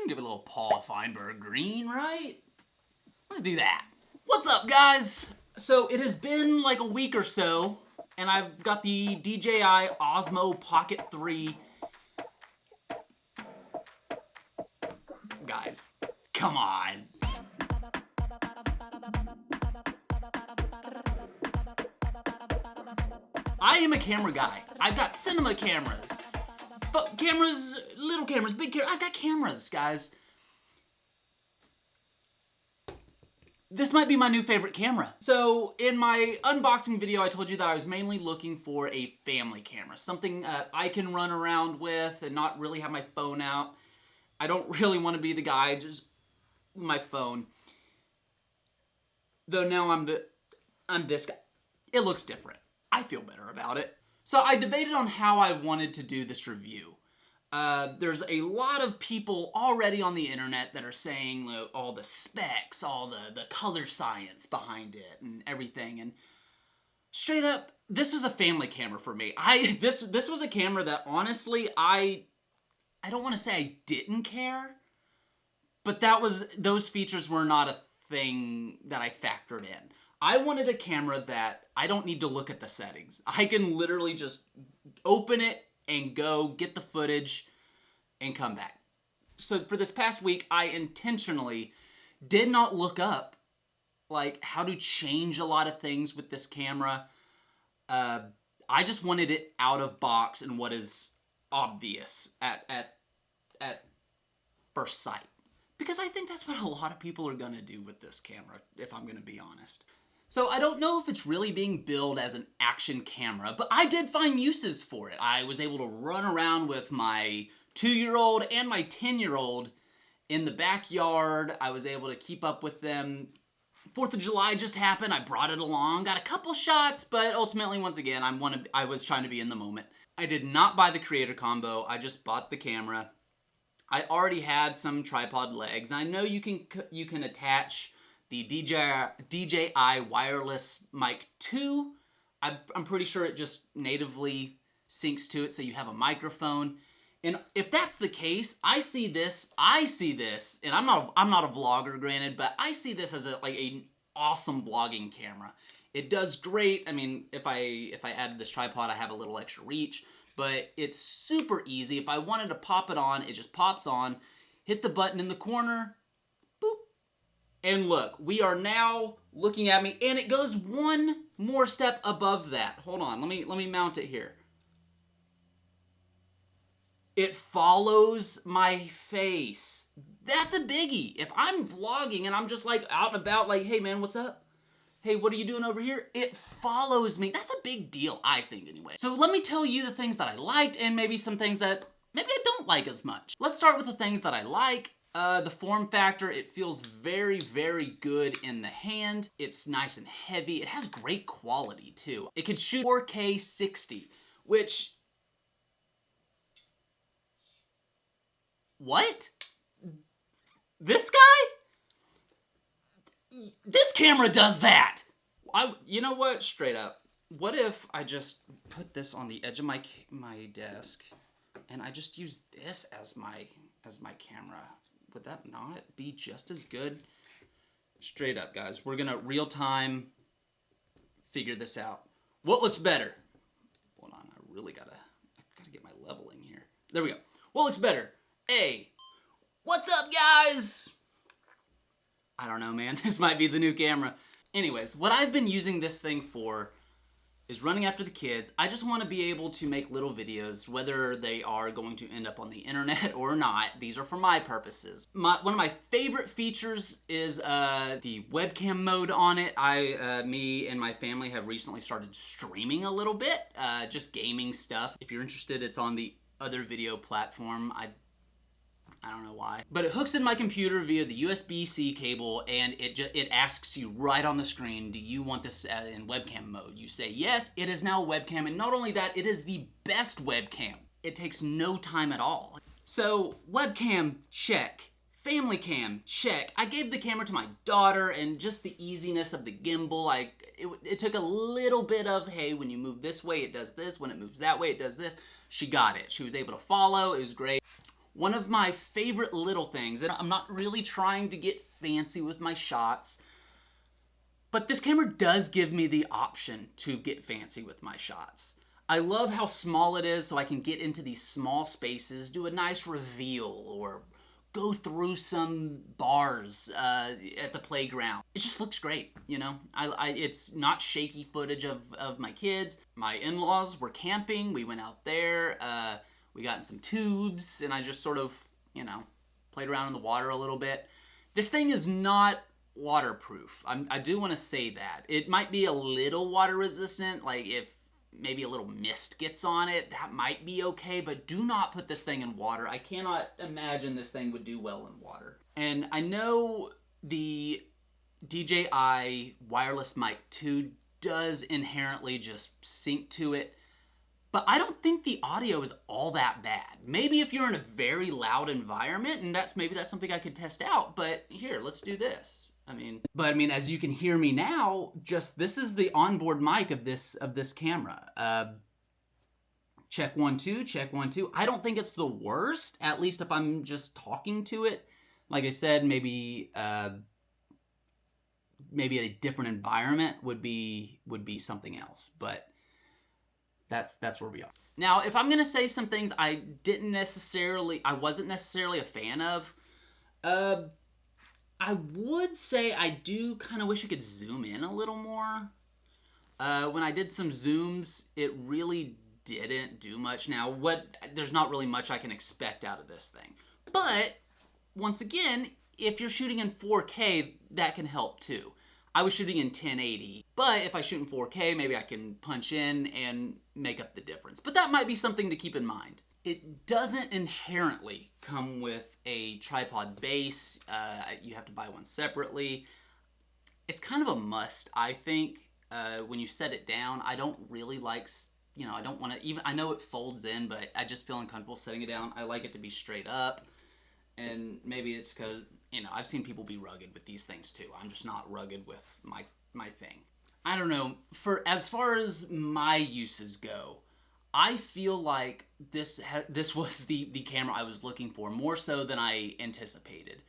can give it a little Paul Feinberg green, right? Let's do that. What's up, guys? So it has been like a week or so, and I've got the DJI OSMO Pocket 3. Guys, come on. I am a camera guy. I've got cinema cameras. But cameras, little cameras, big cameras. I've got cameras, guys. This might be my new favorite camera. So in my unboxing video, I told you that I was mainly looking for a family camera. Something I can run around with and not really have my phone out. I don't really want to be the guy, just my phone. Though now I'm this guy. It looks different. I feel better about it. So I debated on how I wanted to do this review. There's a lot of people already on the internet that are saying all the specs, all the color science behind it and everything. And straight up, this was a family camera for me. This was a camera that honestly, I don't want to say I didn't care, but those features were not a thing that I factored in. I wanted a camera that I don't need to look at the settings. I can literally just open it and go get the footage and come back. So for this past week, I intentionally did not look up like how to change a lot of things with this camera. I just wanted it out of box and what is obvious at first sight. Because I think that's what a lot of people are gonna do with this camera, if I'm gonna be honest. So I don't know if it's really being billed as an action camera, but I did find uses for it. I was able to run around with my 2-year-old and my 10-year-old in the backyard. I was able to keep up with them. 4th of July just happened. I brought it along, got a couple shots, but ultimately, once again, I was trying to be in the moment. I did not buy the creator combo. I just bought the camera. I already had some tripod legs. I know you can attach the DJI wireless mic 2. I'm pretty sure it just natively syncs to it, so you have a microphone. And if that's the case, I see this, and I'm not a vlogger, granted, but I see this as an awesome vlogging camera. It does great. I mean, if I added this tripod, I have a little extra reach, but it's super easy. If I wanted to pop it on, it just pops on. Hit the button in the corner, boop. And look, we are now looking at me, and it goes one more step above that. Hold on, let me mount it here. It follows my face. That's a biggie. If I'm vlogging and I'm just like out and about, like, hey man, what's up? Hey, what are you doing over here? It follows me. That's a big deal, I think, anyway. So let me tell you the things that I liked and maybe some things that maybe I don't like as much. Let's start with the things that I like. The form factor, it feels very, very good in the hand. It's nice and heavy. It has great quality, too. It can shoot 4K 60, which... What? This guy? This camera does that! You know what? Straight up. What if I just put this on the edge of my desk and I just use this as my camera? Would that not be just as good? Straight up, guys. We're gonna real time figure this out. What looks better? Hold on, I really gotta get my leveling here. There we go. What looks better? A. What's up, guys? I don't know, man. This might be the new camera. Anyways, what I've been using this thing for is running after the kids. I just want to be able to make little videos, whether they are going to end up on the internet or not. These are for my purposes. One of my favorite features is the webcam mode on it. Me and my family have recently started streaming a little bit, just gaming stuff. If you're interested, it's on the other video platform. I don't know why. But it hooks in my computer via the USB-C cable, and it asks you right on the screen, do you want this in webcam mode? You say yes, it is now webcam, and not only that, it is the best webcam. It takes no time at all. So, webcam, check. Family cam, check. I gave the camera to my daughter, and just the easiness of the gimbal, it took a little bit of, hey, when you move this way, it does this. When it moves that way, it does this. She got it. She was able to follow. It was great. One of my favorite little things, and I'm not really trying to get fancy with my shots, but this camera does give me the option to get fancy with my shots. I love how small it is, so I can get into these small spaces, do a nice reveal, or go through some bars at the playground. It just looks great, you know? It's not shaky footage of my kids. My in-laws were camping, we went out there, we got in some tubes, and I just sort of, you know, played around in the water a little bit. This thing is not waterproof. I do want to say that. It might be a little water resistant, like if maybe a little mist gets on it, that might be okay, but do not put this thing in water. I cannot imagine this thing would do well in water. And I know the DJI wireless mic 2 does inherently just sync to it, but I don't think the audio is all that bad. Maybe if you're in a very loud environment, and maybe that's something I could test out, but here, let's do this. I mean, as you can hear me now, this is the onboard mic of this camera. Check 1 2, check 1 2. I don't think it's the worst, at least if I'm just talking to it. Like I said, maybe a different environment would be something else, but that's where we are. Now, if I'm gonna say some things I wasn't necessarily a fan of, I would say I do kind of wish I could zoom in a little more. When I did some zooms, it really didn't do much. Now, there's not really much I can expect out of this thing. But, once again, if you're shooting in 4K, that can help too. I was shooting in 1080, but if I shoot in 4K, maybe I can punch in and make up the difference. But that might be something to keep in mind. It doesn't inherently come with a tripod base. You have to buy one separately. It's kind of a must, I think, when you set it down. I don't really like, I don't want to, I know it folds in, but I just feel uncomfortable setting it down. I like it to be straight up. And maybe it's because, I've seen people be rugged with these things too. I'm just not rugged with my thing. I don't know. As far as my uses go, I feel like this was the camera I was looking for, more so than I anticipated.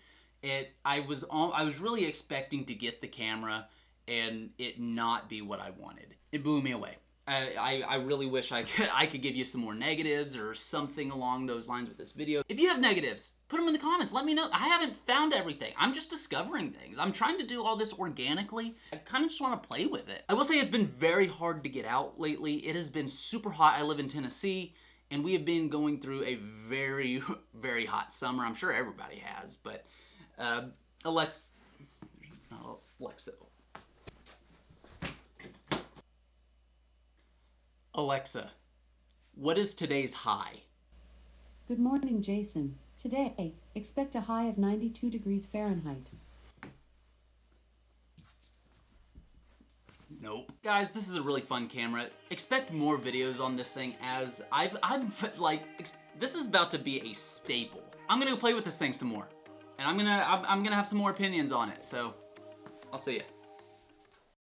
I was really expecting to get the camera and it not be what I wanted. It blew me away. I really wish I could give you some more negatives or something along those lines with this video. If you have negatives, put them in the comments. Let me know. I haven't found everything. I'm just discovering things. I'm trying to do all this organically. I kind of just want to play with it. I will say it's been very hard to get out lately. It has been super hot. I live in Tennessee, and we have been going through a very, very hot summer. I'm sure everybody has, but Alexa, what is today's high? Good morning, Jason. Today, expect a high of 92 degrees Fahrenheit. Nope. Guys, this is a really fun camera. Expect more videos on this thing, as this is about to be a staple. I'm gonna play with this thing some more, and I'm gonna have some more opinions on it, so I'll see ya.